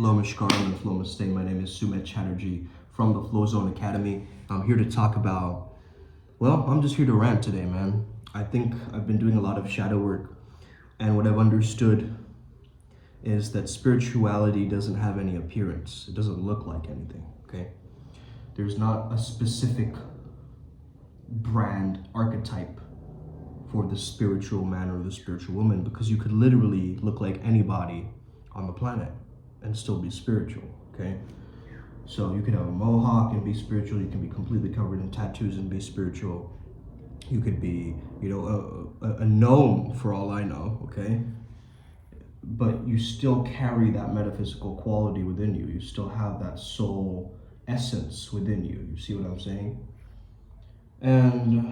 Hello, Mishkar, and Flow Namaste. My name is Sumit Chatterjee from the Flow Zone Academy. I'm here to talk about, well, I'm just here to rant today, man. I think I've been doing a lot of shadow work, and what I've understood is that spirituality doesn't have any appearance. It doesn't look like anything, okay? There's not a specific brand archetype for the spiritual man or the spiritual woman, because you could literally look like anybody on the planet and still be spiritual, okay? So you could have a mohawk and be spiritual. You can be completely covered in tattoos and be spiritual. You could be, a gnome for all I know, okay? But you still carry that metaphysical quality within you. You still have that soul essence within you. You see what I'm saying? And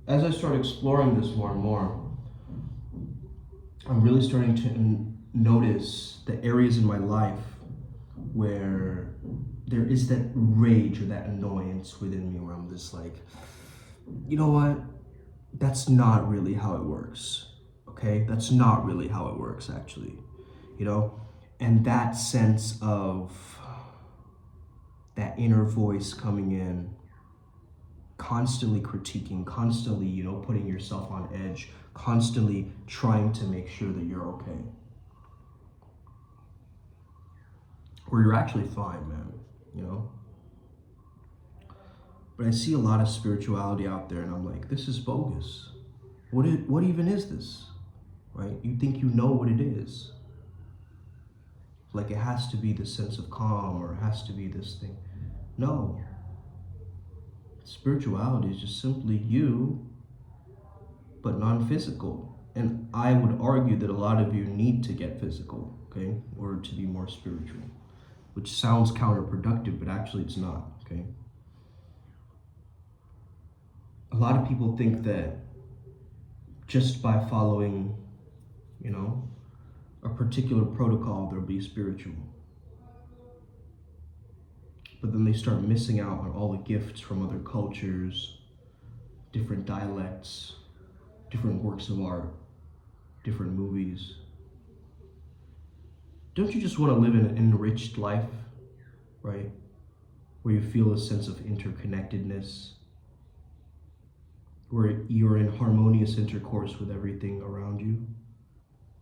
as I start exploring this more and more, I'm really starting to notice the areas in my life where there is that rage or that annoyance within me, where I'm just like, you know what? That's not really how it works, okay? That's not really how it works, actually, And that sense of that inner voice coming in, constantly critiquing, constantly, putting yourself on edge, constantly trying to make sure that you're okay. Or you're actually fine, man, But I see a lot of spirituality out there, and I'm like, this is bogus. What even is this, right? You think you know what it is. Like it has to be this sense of calm, or it has to be this thing. No. Spirituality is just simply you, but non-physical. And I would argue that a lot of you need to get physical, okay, in order to be more spiritual, which sounds counterproductive, but actually it's not, okay? A lot of people think that just by following, a particular protocol, they'll be spiritual. But then they start missing out on all the gifts from other cultures, different dialects, different works of art, different movies. Don't you just want to live in an enriched life, right? Where you feel a sense of interconnectedness, where you're in harmonious intercourse with everything around you,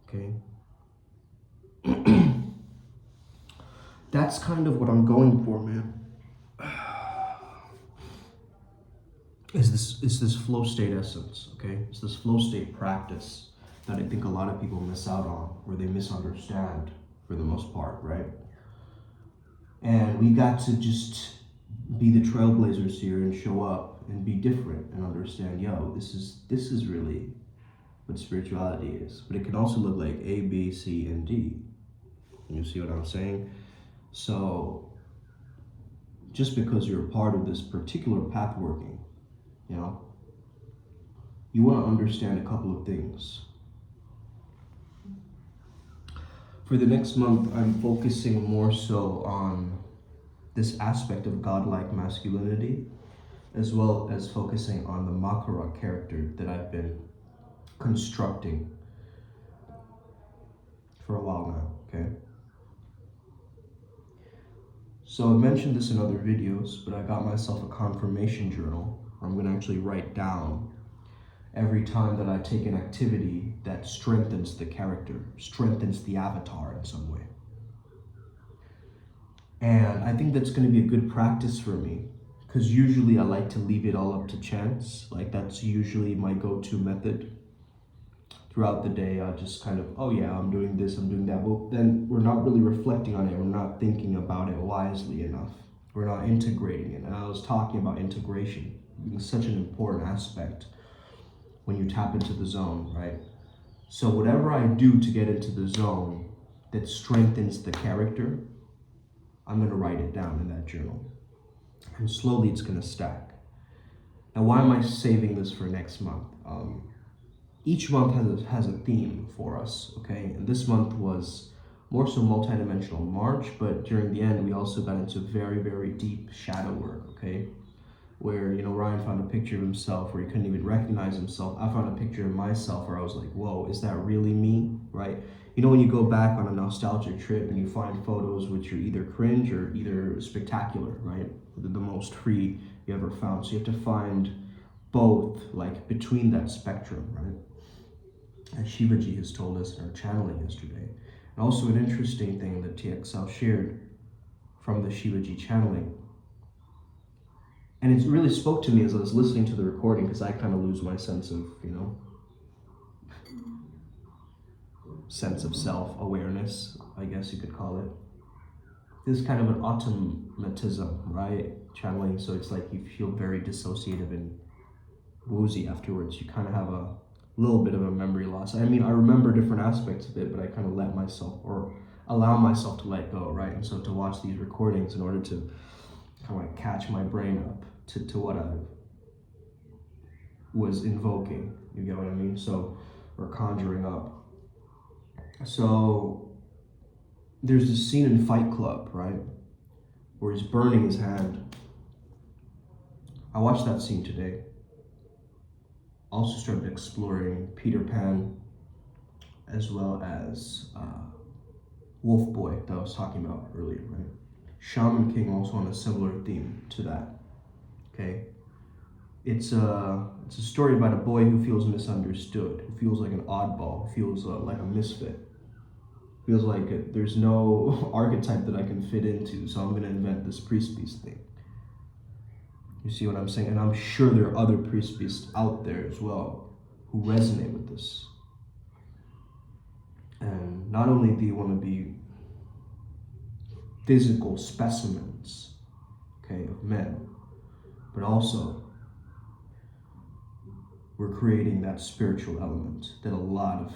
okay? That's kind of what I'm going for, man. Is this flow state essence, okay? It's this flow state practice that I think a lot of people miss out on, or they misunderstand for the most part, right? And we got to just be the trailblazers here and show up and be different and understand, this is really what spirituality is. But it can also look like A, B, C, and D. You see what I'm saying? So just because you're a part of this particular path working, you want to understand a couple of things. For the next month, I'm focusing more so on this aspect of godlike masculinity, as well as focusing on the Makara character that I've been constructing for a while now, okay? So I've mentioned this in other videos, but I got myself a confirmation journal where I'm going to actually write down every time that I take an activity that strengthens the character, strengthens the avatar in some way. And I think that's going to be a good practice for me, because usually I like to leave it all up to chance. Like that's usually my go-to method. Throughout the day, I just kind of, I'm doing this, I'm doing that. Well, then we're not really reflecting on it. We're not thinking about it wisely enough. We're not integrating it. And I was talking about integration being such an important aspect when you tap into the zone, right? So whatever I do to get into the zone that strengthens the character, I'm going to write it down in that journal. And slowly it's going to stack. Now, why am I saving this for next month? Each month has a theme for us, okay? And this month was more so multidimensional March, but during the end, we also got into very, very deep shadow work, okay? Where, Ryan found a picture of himself where he couldn't even recognize himself. I found a picture of myself where I was like, whoa, is that really me, right? You know when you go back on a nostalgic trip and you find photos which are either cringe or either spectacular, right? The most free you ever found. So you have to find both, like between that spectrum, right? As Shivaji has told us in our channeling yesterday. And also an interesting thing that TXL shared from the Shivaji channeling. And it really spoke to me as I was listening to the recording, because I kind of lose my sense of, sense of self-awareness, I guess you could call it. This is kind of an automatism, right? Channeling, so it's like you feel very dissociative and woozy afterwards. You kind of have a little bit of a memory loss. I mean, I remember different aspects of it, but I kind of let myself, or allow myself to let go, right? And so to watch these recordings in order to kind of like catch my brain up to what I was invoking, you get what I mean? So, or conjuring up. So there's this scene in Fight Club, right? Where he's burning his hand. I watched that scene today. Also started exploring Peter Pan, as well as Wolf Boy that I was talking about earlier, right? Shaman King also on a similar theme to that, okay? It's a story about a boy who feels misunderstood, who feels like an oddball, who feels like a misfit. Feels like there's no archetype that I can fit into, so I'm gonna invent this priest beast thing. You see what I'm saying? And I'm sure there are other priest beasts out there as well who resonate with this. And not only do you want to be physical specimens, okay, of men, but also we're creating that spiritual element that a lot of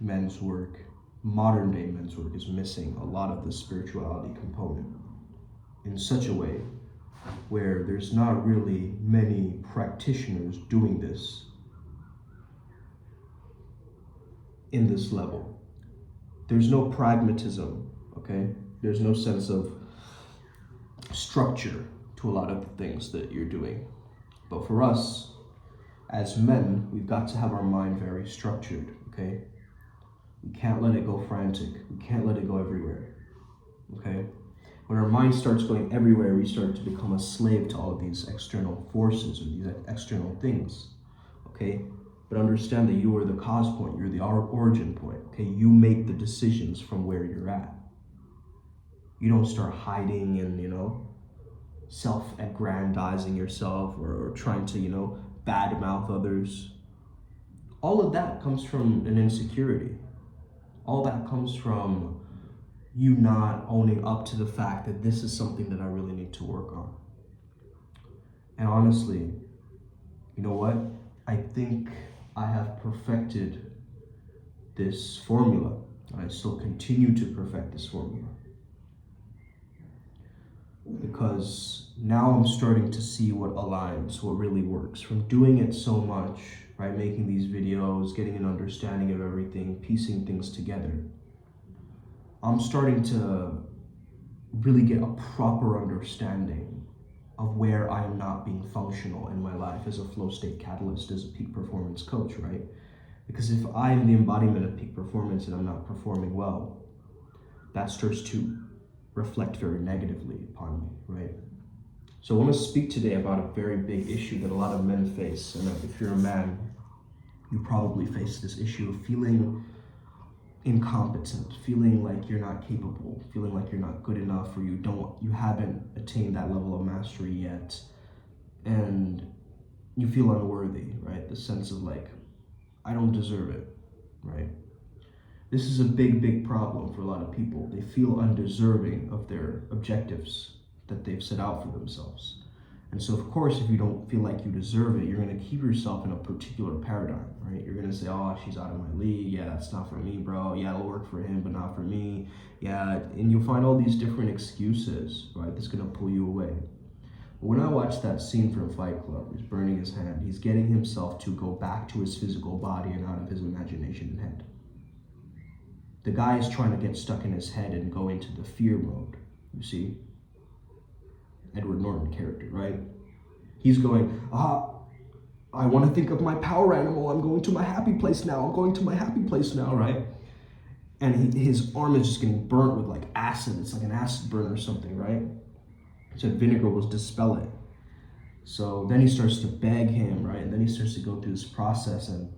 men's work, modern day men's work, is missing a lot of the spirituality component in such a way where there's not really many practitioners doing this in this level. There's no pragmatism, okay? There's no sense of structure to a lot of the things that you're doing. But for us, as men, we've got to have our mind very structured, okay? We can't let it go frantic. We can't let it go everywhere, okay? When our mind starts going everywhere, we start to become a slave to all of these external forces or these external things, okay? But understand that you are the cause point, you're the origin point, okay? You make the decisions from where you're at. You don't start hiding and, self-aggrandizing yourself or trying to, badmouth others. All of that comes from an insecurity. All that comes from you not owning up to the fact that this is something that I really need to work on. And honestly, you know what? I think I have perfected this formula. I still continue to perfect this formula. Because now I'm starting to see what aligns, what really works. From doing it so much, right? Making these videos, getting an understanding of everything, piecing things together. I'm starting to really get a proper understanding of where I am not being functional in my life as a flow state catalyst, as a peak performance coach, right? Because if I am the embodiment of peak performance and I'm not performing well, that starts to reflect very negatively upon me, right? So I want to speak today about a very big issue that a lot of men face. And if you're a man, you probably face this issue of feeling incompetent, feeling like you're not capable, feeling like you're not good enough, or you haven't attained that level of mastery yet, and you feel unworthy, right? The sense of like, I don't deserve it, right? This is a big problem for a lot of people. They feel undeserving of their objectives that they've set out for themselves. And so, of course, if you don't feel like you deserve it, you're going to keep yourself in a particular paradigm, right? You're going to say, oh, she's out of my league. Yeah, that's not for me, bro. Yeah, it'll work for him, but not for me. Yeah, and you'll find all these different excuses, right? That's going to pull you away. But when I watched that scene from Fight Club, he's burning his hand. He's getting himself to go back to his physical body and out of his imagination and head. The guy is trying to get stuck in his head and go into the fear mode, you see? Edward Norton character, right? He's going, I want to think of my power animal. I'm going to my happy place now. I'm going to my happy place now, right? and his arm is just getting burnt with like acid. It's like an acid burn or something, right? He said vinegar will dispel it. So then he starts to beg him, right? And then he starts to go through this process, and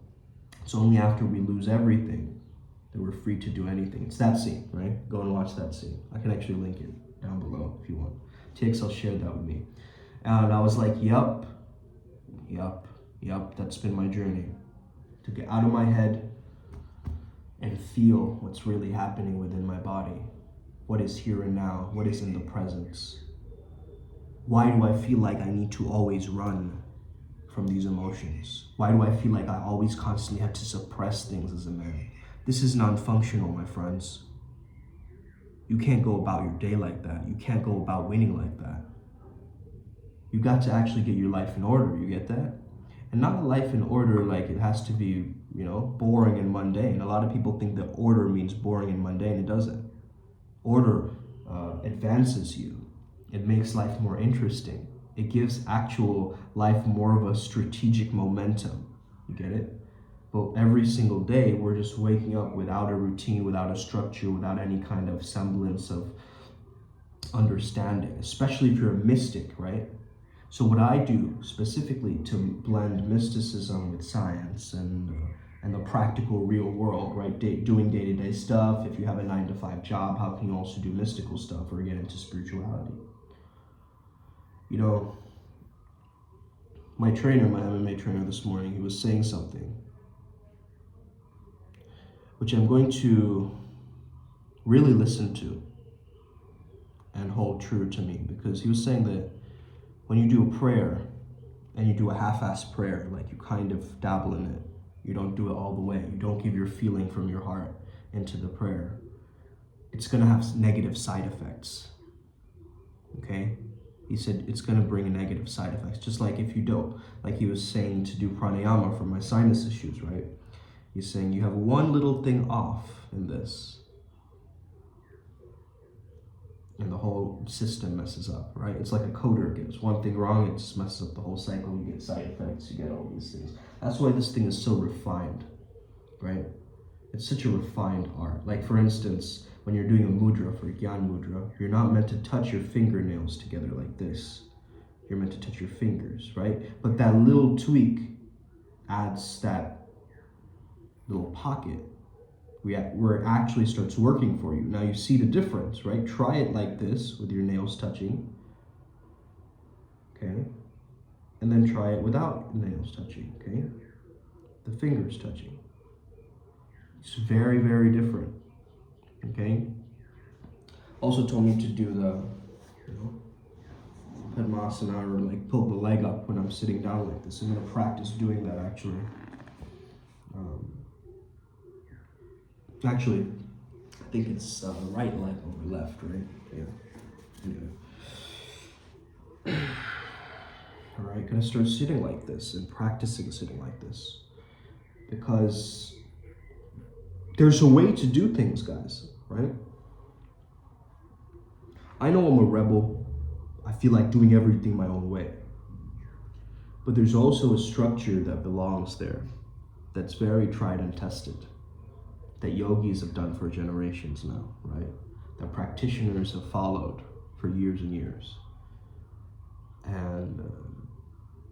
it's only after we lose everything that we're free to do anything. It's that scene, right? Go and watch that scene. I can actually link it down below if you want. TXL shared that with me. And I was like, yup, that's been my journey. To get out of my head and feel what's really happening within my body. What is here and now? What is in the presence? Why do I feel like I need to always run from these emotions? Why do I feel like I always constantly have to suppress things as a man? This is non-functional, my friends. You can't go about your day like that. You can't go about winning like that. You got to actually get your life in order, you get that? And not a life in order like it has to be, boring and mundane. A lot of people think that order means boring and mundane. It doesn't. Order advances you. It makes life more interesting. It gives actual life more of a strategic momentum. You get it? But every single day, we're just waking up without a routine, without a structure, without any kind of semblance of understanding, especially if you're a mystic, right? So what I do specifically to blend mysticism with science and the practical real world, right? Doing day-to-day stuff. If you have a 9-to-5 job, how can you also do mystical stuff or get into spirituality? My trainer, my MMA trainer this morning, he was saying something which I'm going to really listen to and hold true to me, because he was saying that when you do a prayer and you do a half-assed prayer, like you kind of dabble in it, you don't do it all the way, you don't give your feeling from your heart into the prayer, it's going to have negative side effects, okay? He said it's going to bring negative side effects, just like if you don't. Like he was saying to do pranayama for my sinus issues, right? He's saying you have one little thing off in this, and the whole system messes up, right? It's like a coder gets one thing wrong, it just messes up the whole cycle. You get side effects, you get all these things. That's why this thing is so refined, right? It's such a refined art. Like for instance, when you're doing a mudra for Gyan mudra, you're not meant to touch your fingernails together like this. You're meant to touch your fingers, right? But that little tweak adds that little pocket where it actually starts working for you. Now you see the difference, right? Try it like this with your nails touching, okay? And then try it without nails touching, okay? The fingers touching. It's very, very different, okay? Also told me to do the, Padmasana, or like pull the leg up when I'm sitting down like this. I'm gonna practice doing that actually. Actually, I think it's right leg over left, right? Yeah. All right, gonna start sitting like this and practicing sitting like this, because there's a way to do things, guys, right? I know I'm a rebel. I feel like doing everything my own way. But there's also a structure that belongs there that's very tried and tested, that yogis have done for generations now, right? That practitioners have followed for years and years. And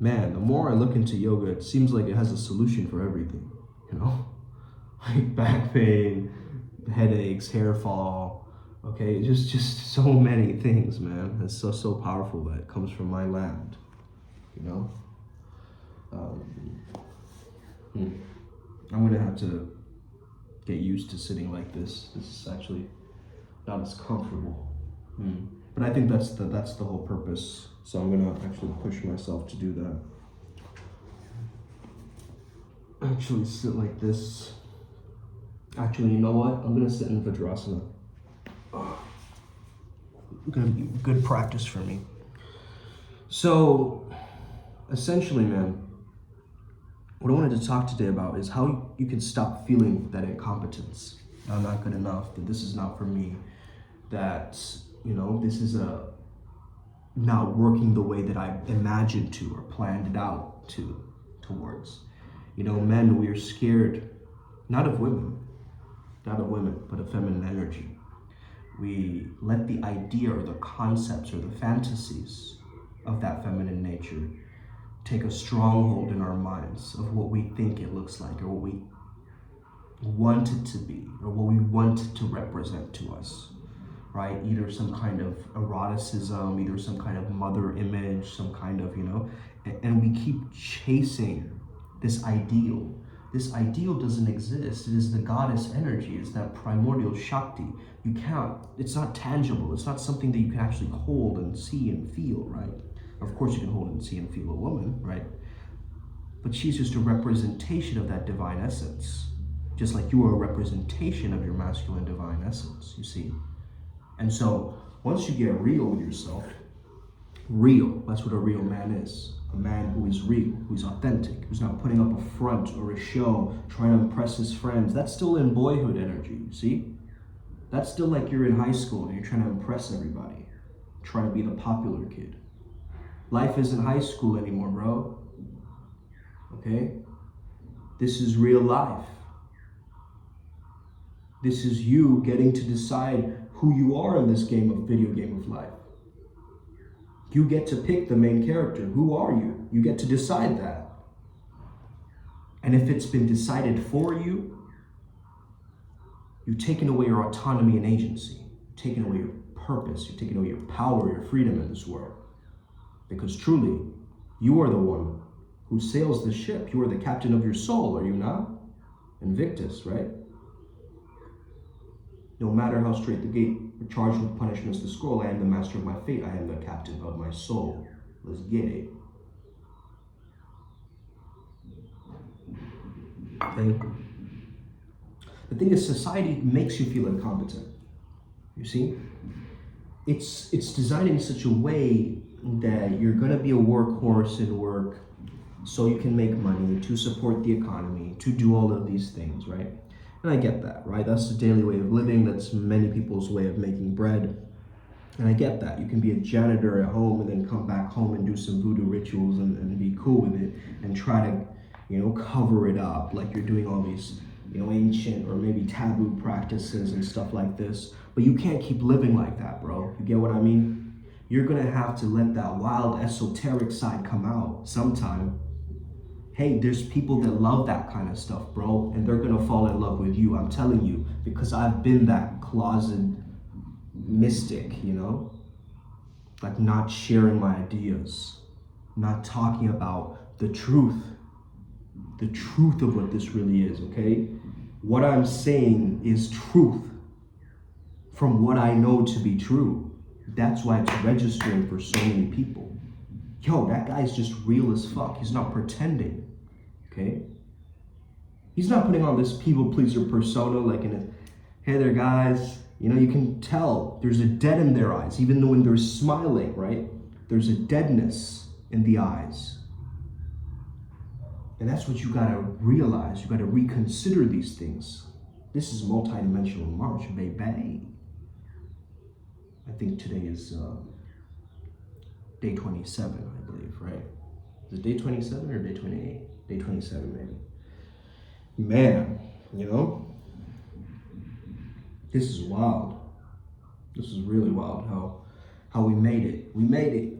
man, the more I look into yoga, it seems like it has a solution for everything, like back pain, headaches, hair fall, okay? Just so many things, man. It's so powerful that it comes from my land, I'm gonna have to get used to sitting like this. This is actually not as comfortable. But I think that's the whole purpose. So I'm gonna actually push myself to do that. Actually sit like this. Actually, you know what? I'm gonna sit in Vajrasana. Gonna be good practice for me. So essentially, man, what I wanted to talk today about is how you can stop feeling that incompetence. I'm not good enough, that this is not for me, that, this is not working the way that I imagined to or planned it out towards. Men, we are scared, not of women, not a women, but a feminine energy. We let the idea or the concepts or the fantasies of that feminine nature take a stronghold in our minds of what we think it looks like, or what we want it to be, or what we want it to represent to us, right? Either some kind of eroticism, either some kind of mother image, some kind of, and we keep chasing this ideal. This ideal doesn't exist. It is the goddess energy. It's that primordial Shakti. It's not tangible. It's not something that you can actually hold and see and feel, right? Of course you can hold and see and feel a woman, right? But she's just a representation of that divine essence. Just like you are a representation of your masculine divine essence, you see? And so once you get real with yourself, that's what a real man is. A man who is real, who's authentic, who's not putting up a front or a show, trying to impress his friends. That's still in boyhood energy, you see? That's still like you're in high school and you're trying to impress everybody, trying to be the popular kid. Life isn't high school anymore, bro. Okay? This is real life. This is you getting to decide who you are in this video game of life. You get to pick the main character. Who are you? You get to decide that. And if it's been decided for you, you've taken away your autonomy and agency. You've taken away your purpose. You've taken away your power, your freedom in this world. Because truly, you are the one who sails the ship. You are the captain of your soul, are you not? Invictus, right? No matter how straight the gate, or charged with punishments the scroll, I am the master of my fate. I am the captain of my soul. Let's get it. Okay? The thing is, society makes you feel incompetent. You see? It's designed in such a way that you're gonna be a workhorse in work so you can make money, to support the economy, to do all of these things, right? And I get that, right? That's the daily way of living. That's many people's way of making bread. And I get that. You can be a janitor at home and then come back home and do some voodoo rituals and be cool with it and try to, cover it up like you're doing all these, ancient or maybe taboo practices and stuff like this. But you can't keep living like that, bro. You get what I mean? You're gonna have to let that wild esoteric side come out sometime. Hey, there's people that love that kind of stuff, bro, and they're gonna fall in love with you, I'm telling you, because I've been that closet mystic, like not sharing my ideas, not talking about the truth of what this really is, okay? What I'm saying is truth from what I know to be true. That's why it's registering for so many people. Yo, that guy's just real as fuck. He's not pretending, okay? He's not putting on this people pleaser persona like in a, hey there guys, you can tell there's a dead in their eyes, even though when they're smiling, right? There's a deadness in the eyes. And that's what you gotta realize. You gotta reconsider these things. This is multi-dimensional March, baby. I think today is day 27, I believe, right? Is it day 27 or day 28? Day 27, maybe. Man, this is wild. This is really wild how we made it. We made it.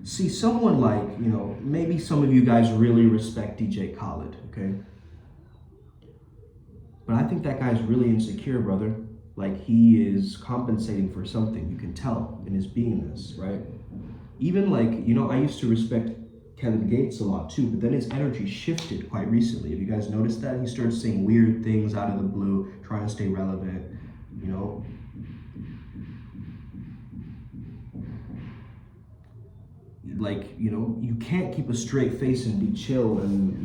See, someone like, maybe some of you guys really respect DJ Khaled, okay? But I think that guy's really insecure, brother. Like he is compensating for something. You can tell in his beingness, right? Even like, I used to respect Kevin Gates a lot too, but then his energy shifted quite recently. Have you guys noticed that? He started saying weird things out of the blue, trying to stay relevant, Like, you can't keep a straight face and be chill and,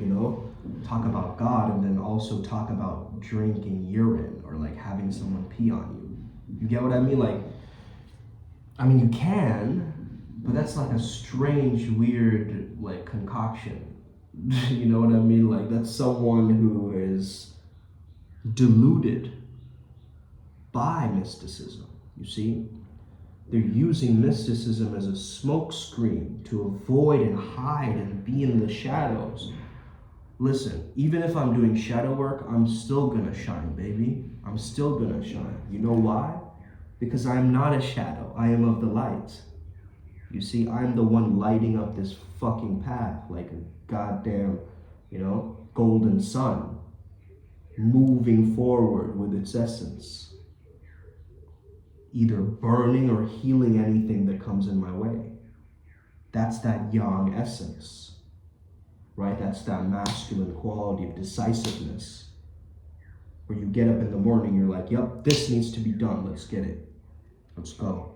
talk about God and then also talk about drinking urine or like having someone pee on you. You get what I mean? Like, you can, but that's like a strange, weird, like concoction. You know what I mean? Like that's someone who is deluded by mysticism, you see? They're using mysticism as a smokescreen to avoid and hide and be in the shadows. Listen, even if I'm doing shadow work, I'm still gonna shine, baby. I'm still gonna shine. You know why? Because I am not a shadow. I am of the light. You see, I'm the one lighting up this fucking path like a goddamn, golden sun, moving forward with its essence, either burning or healing anything that comes in my way. That's that yang essence, right? That's that masculine quality of decisiveness, where you get up in the morning, you're like, yep, this needs to be done. Let's get it. Let's go.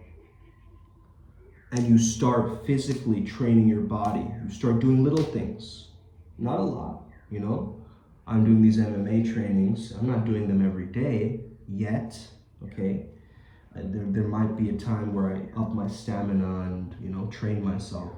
And you start physically training your body. You start doing little things, not a lot, I'm doing these MMA trainings. I'm not doing them every day yet, okay? There might be a time where I up my stamina and, train myself.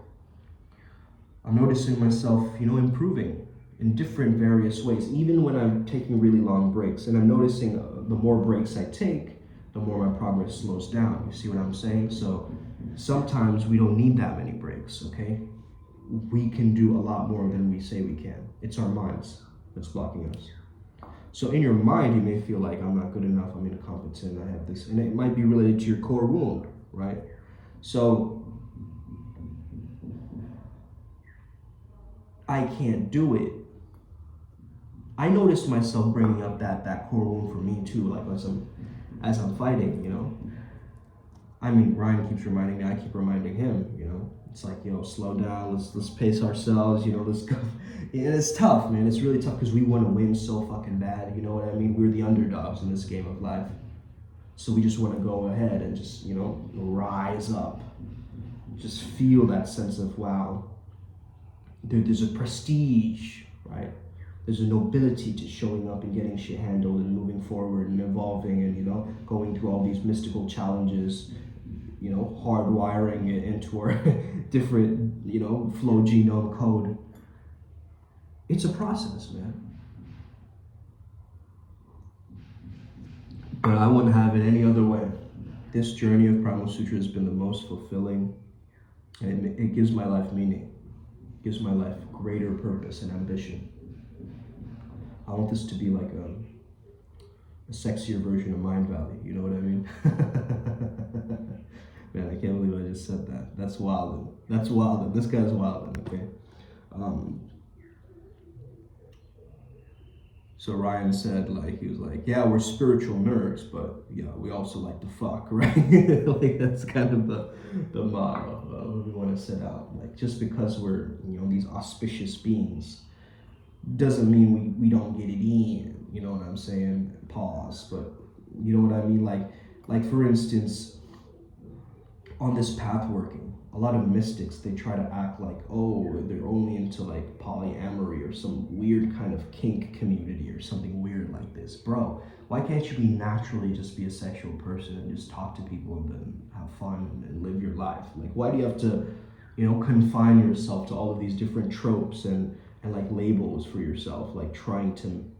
I'm noticing myself, improving in different various ways, even when I'm taking really long breaks. And I'm noticing the more breaks I take, the more my progress slows down. You see what I'm saying? So sometimes we don't need that many breaks, okay? We can do a lot more than we say we can. It's our minds that's blocking us. So in your mind, you may feel like I'm not good enough, I'm incompetent, I have this, and it might be related to your core wound, right? So I can't do it. I noticed myself bringing up that core wound for me too, like as I'm fighting, I mean, Ryan keeps reminding me, I keep reminding him, It's like, slow down, let's pace ourselves, let's go. And it's tough, man. It's really tough because we want to win so fucking bad, you know what I mean? We're the underdogs in this game of life. So we just want to go ahead and just, rise up. Just feel that sense of, wow, there's a prestige, right? There's a nobility to showing up and getting shit handled and moving forward and evolving and, going through all these mystical challenges, hardwiring it into our different, flow genome code. It's a process, man. But I wouldn't have it any other way. This journey of Primal Sutra has been the most fulfilling, and it gives my life meaning. It gives my life greater purpose and ambition. I want this to be like a sexier version of Mind Valley, you know what I mean? Man, I can't believe I just said that. That's wildin'. That's wildin'. This guy's wildin', okay? So Ryan said, he was like, yeah, we're spiritual nerds, but yeah, we also like to fuck, right? That's kind of the motto we want to set out. Just because we're, these auspicious beings doesn't mean we don't get it in, you know what I'm saying? Pause, but you know what I mean? Like for instance, on this path working, a lot of mystics, they try to act like, oh, they're only into polyamory or some weird kind of kink community or something weird like this. Bro, why can't you be naturally just be a sexual person and just talk to people and then have fun and live your life? Why do you have to, confine yourself to all of these different tropes and labels for yourself, trying to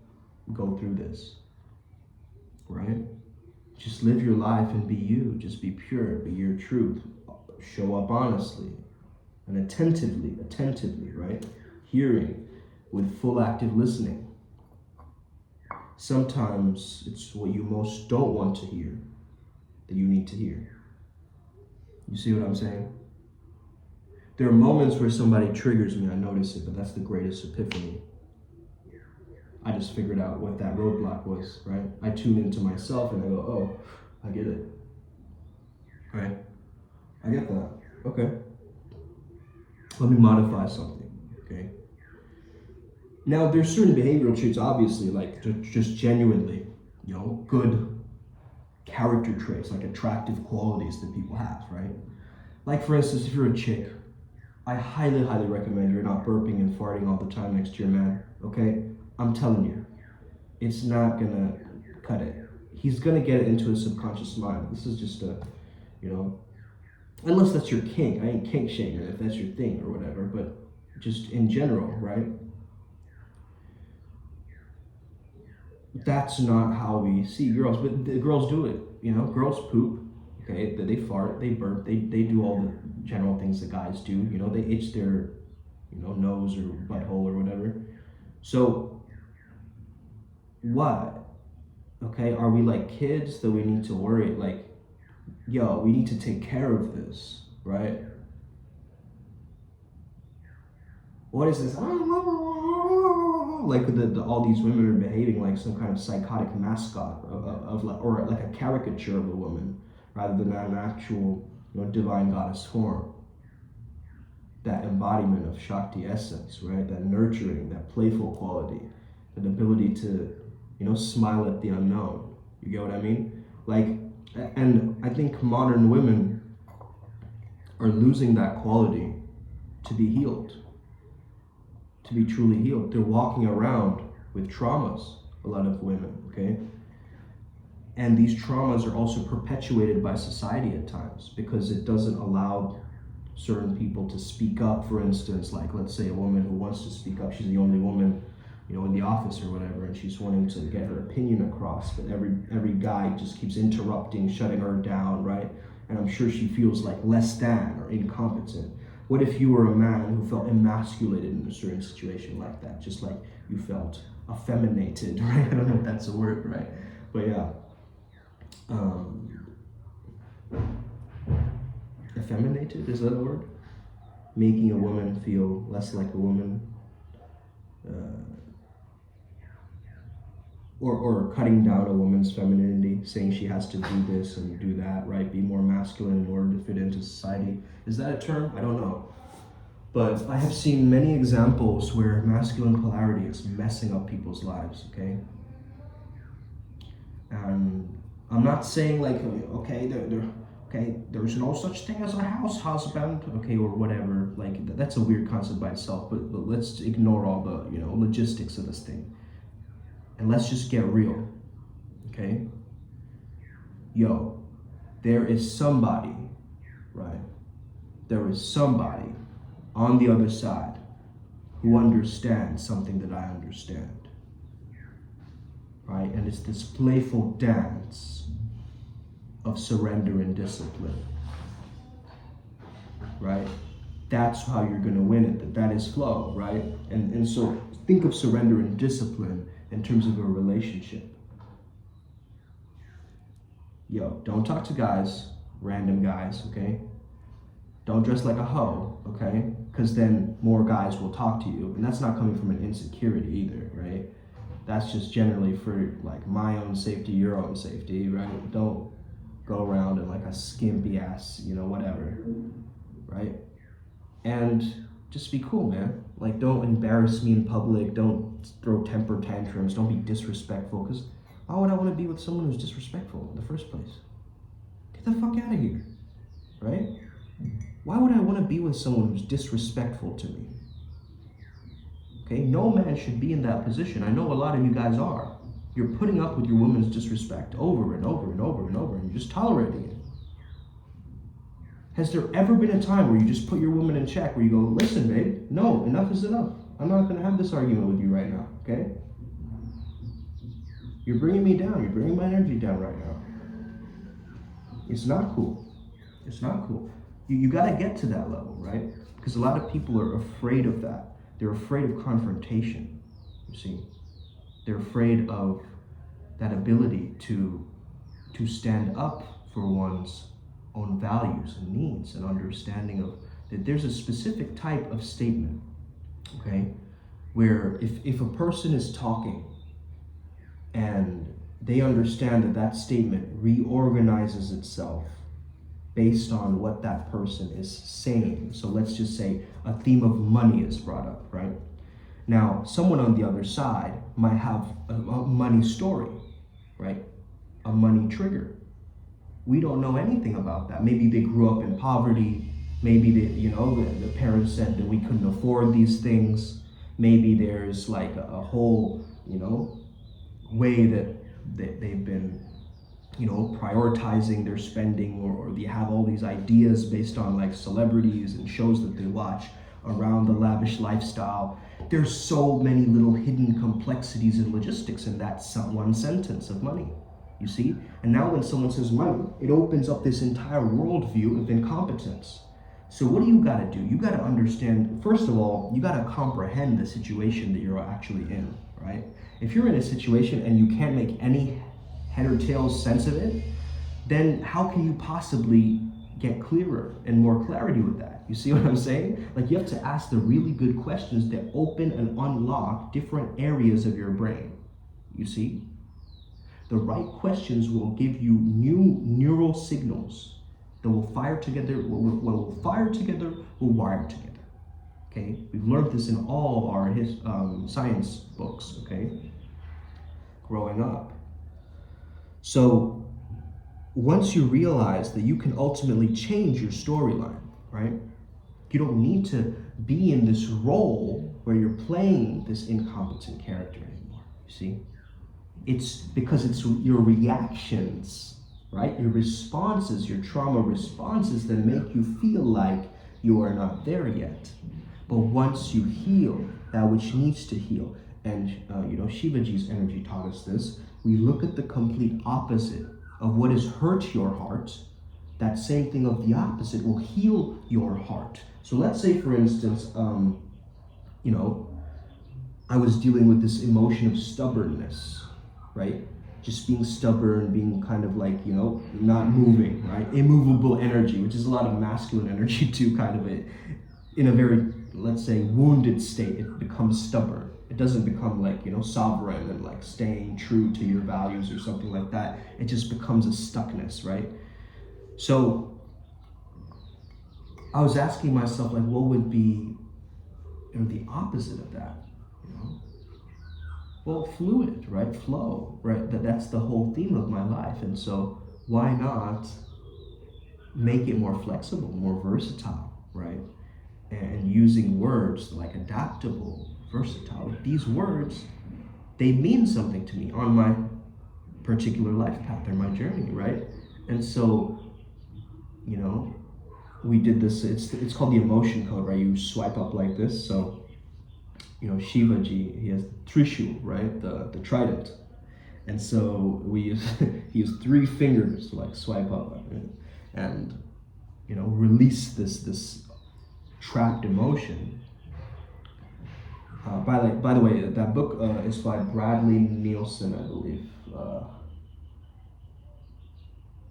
go through this, right? Just live your life and be you. Just be pure, be your truth. Show up honestly and attentively, right? Hearing with full active listening. Sometimes it's what you most don't want to hear that you need to hear. You see what I'm saying? There are moments where somebody triggers me, I notice it, but that's the greatest epiphany. I just figured out what that roadblock was, right? I tune into myself and I go, oh, I get it. Right? I get that. Okay. Let me modify something, okay? Now, there's certain behavioral traits, obviously, just genuinely, good character traits, attractive qualities that people have, right? For instance, if you're a chick, I highly, highly recommend you're not burping and farting all the time next to your man, okay? I'm telling you, it's not gonna cut it. He's gonna get it into his subconscious mind. This is just unless that's your kink. I ain't kink shaming if that's your thing or whatever, but just in general, right? That's not how we see girls, but the girls do it, girls poop, okay? They fart, they burp, they do all the general things that guys do, they itch their, nose or butthole or whatever. So what? Okay, are we like kids that we need to worry? Like, yo, we need to take care of this, right? What is this? Like all these women are behaving like some kind of psychotic mascot of like, or like a caricature of a woman, rather than an actual, divine goddess form. That embodiment of Shakti essence, right? That nurturing, that playful quality, that ability to, smile at the unknown. You get what I mean? Like, and I think modern women are losing that quality to be healed, to be truly healed. They're walking around with traumas, a lot of women, okay? And these traumas are also perpetuated by society at times because it doesn't allow certain people to speak up. For instance, like let's say a woman who wants to speak up, she's the only woman, in the office or whatever, and she's wanting to get her opinion across, but every guy just keeps interrupting, shutting her down, right? And I'm sure she feels like less than or incompetent. What if you were a man who felt emasculated in a certain situation like that, just like you felt effeminated, right? I don't know if that's a word, right? But yeah. Effeminated, is that a word? Making a woman feel less like a woman. Or cutting down a woman's femininity, saying she has to do this and do that, right? Be more masculine in order to fit into society. Is that a term? I don't know. But I have seen many examples where masculine polarity is messing up people's lives, okay? And I'm not saying like, okay, there's no such thing as a house husband, okay, or whatever. Like, that's a weird concept by itself, but let's ignore all the, logistics of this thing. And let's just get real, okay? Yo, there is somebody, right? There is somebody on the other side who understands something that I understand, right? And it's this playful dance of surrender and discipline, right? That's how you're gonna win it, that is flow, right? And so think of surrender and discipline in terms of a relationship. Yo, don't talk to guys, random guys, okay? Don't dress like a hoe, okay? Because then more guys will talk to you. And that's not coming from an insecurity either, right? That's just generally for like my own safety, your own safety, right? Don't go around in like a skimpy ass, whatever, right? And just be cool, man. Like, don't embarrass me in public. Don't throw temper tantrums. Don't be disrespectful. Because why would I want to be with someone who's disrespectful in the first place? Get the fuck out of here, right? Why would I want to be with someone who's disrespectful to me? Okay, no man should be in that position. I know a lot of you guys are. You're putting up with your woman's disrespect over and over and over and over, and you're just tolerating it. Has there ever been a time where you just put your woman in check, where you go, listen, babe, no, enough is enough. I'm not going to have this argument with you right now, okay? You're bringing me down. You're bringing my energy down right now. It's not cool. It's not cool. You got to get to that level, right? Because a lot of people are afraid of that. They're afraid of confrontation, you see. They're afraid of that ability to stand up for one's own values and needs and understanding of that there's a specific type of statement, okay, where if a person is talking and they understand that statement reorganizes itself based on what that person is saying. So let's just say a theme of money is brought up, right? Now, someone on the other side might have a money story, right? A money trigger. We don't know anything about that. Maybe they grew up in poverty. Maybe the parents said that we couldn't afford these things. Maybe there's like a whole, way that they've been, prioritizing their spending, or they have all these ideas based on like celebrities and shows that they watch around the lavish lifestyle. There's so many little hidden complexities and logistics in that one sentence of money. You see? And now when someone says money, it opens up this entire worldview of incompetence. So what do you got to do? You got to understand, first of all, you got to comprehend the situation that you're actually in, right? If you're in a situation and you can't make any head or tail sense of it, then how can you possibly get clearer and more clarity with that? You see what I'm saying? Like, you have to ask the really good questions that open and unlock different areas of your brain. You see? The right questions will give you new neural signals that will fire together, will fire together, will wire together. Okay? We've learned this in all our science books, okay? Growing up. So, once you realize that you can ultimately change your storyline, right? You don't need to be in this role where you're playing this incompetent character anymore, you see? It's because it's your reactions, right? Your responses, your trauma responses that make you feel like you are not there yet. But once you heal that which needs to heal, and Shivaji's energy taught us this, we look at the complete opposite of what has hurt your heart. That same thing of the opposite will heal your heart. So let's say, for instance, I was dealing with this emotion of stubbornness, right? Just being stubborn, being kind of like, not moving, right? Immovable energy, which is a lot of masculine energy too, kind of in a very, let's say, wounded state, it becomes stubborn. It doesn't become like, sovereign and like staying true to your values or something like that. It just becomes a stuckness, right? So I was asking myself, like, what would be the opposite of that? Well, fluid, right? Flow, right? That's the whole theme of my life. And so why not make it more flexible, more versatile, right? And using words like adaptable, versatile. These words, they mean something to me on my particular life path or my journey, right? And so, we did this, it's called the emotion code, right? You swipe up like this. So, Shivaji, he has Trishul, right? The trident. And so he used 3 fingers to like swipe up and release this trapped emotion. By the way, that book is by Bradley Nielsen, I believe.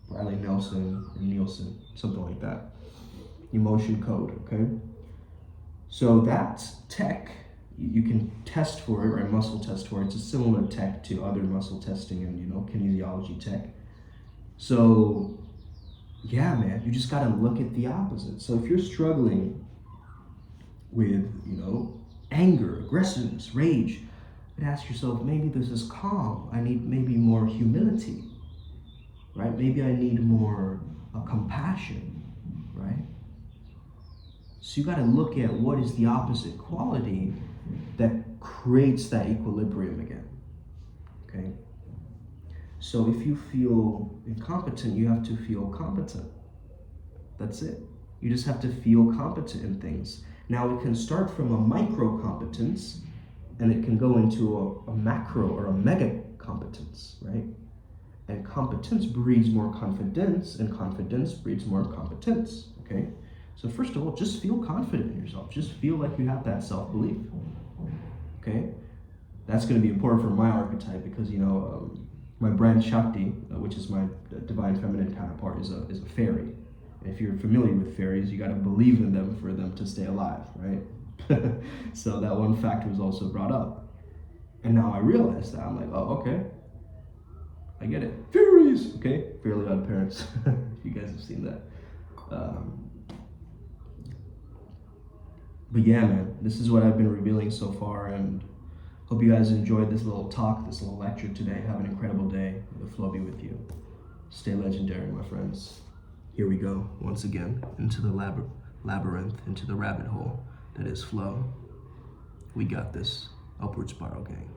Bradley Nielsen, something like that. Emotion code, okay? So that tech, you can test for it, right? Muscle test for it. It's a similar tech to other muscle testing and, kinesiology tech. So, yeah, man, you just gotta look at the opposite. So if you're struggling with, anger, aggressiveness, rage, and ask yourself, maybe this is calm. I need maybe more humility, right? Maybe I need more compassion, right? So you got to look at what is the opposite quality that creates that equilibrium again, okay? So if you feel incompetent, you have to feel competent. That's it. You just have to feel competent in things. Now it can start from a micro competence and it can go into a macro or a mega competence, right? And competence breeds more confidence, and confidence breeds more competence, okay? So first of all, just feel confident in yourself. Just feel like you have that self-belief, okay? That's going to be important for my archetype because, my brand Shakti, which is my divine feminine counterpart, is a fairy. And if you're familiar with fairies, you got to believe in them for them to stay alive, right? So that one fact was also brought up. And now I realize that. I'm like, oh, okay. I get it. Fairies! Okay? Fairly Odd Parents. You guys have seen that. But yeah, man, this is what I've been revealing so far, and hope you guys enjoyed this little talk, this little lecture today. Have an incredible day. May the flow be with you. Stay legendary, my friends. Here we go, once again, into the labyrinth, into the rabbit hole that is flow. We got this. Upward Spiral Gang.